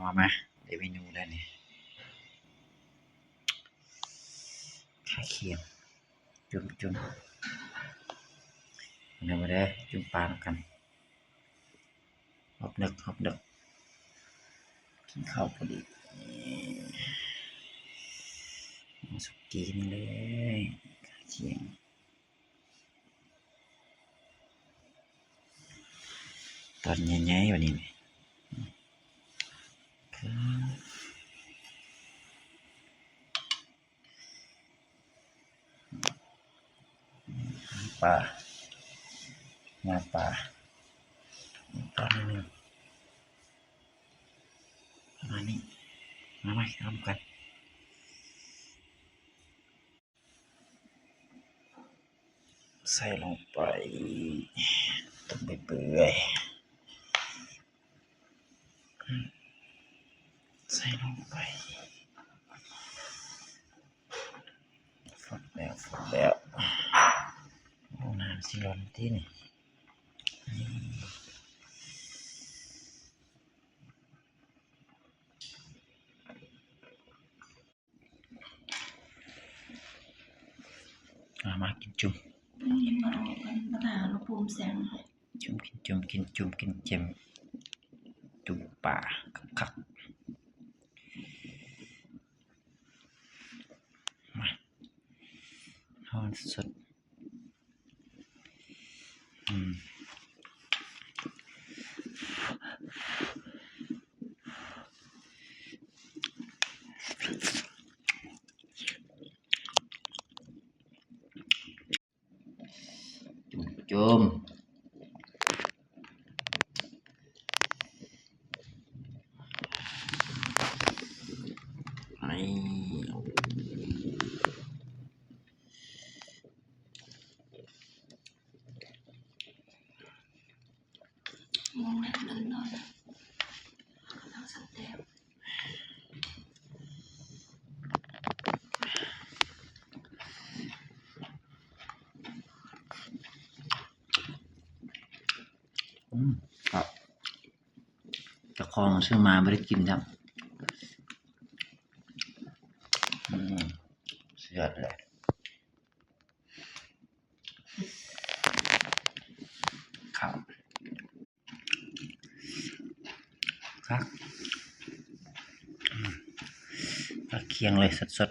มาได้เมนูแล้วนี่ข้าวเคียงจุ่มเดี๋ยวมาได้จุ่มปลากันหอบดึกกินข้าวพอดีสุกี้นี่เลยข้าวเคียงตอนใหญ่ๆวันนี้ปลางาปลาตอนนึงประมาณนี้มาทำกันใส่ลงไปต้มไปเปื่อยใส่ลงไปฝดแล้วโอ้น้ำสิร้อนที่นี่มากินจุ่มมาเอากันมาถามเราภูมิแสงกินเจมจุ่มป่าคักมาทอดสดจุ่มมองแล้วนั่นนอนเราสัตว์แต้วครับจะคลองซื้อมาไม่ได้กินครับเสียดเลยครับเคียงเลยสด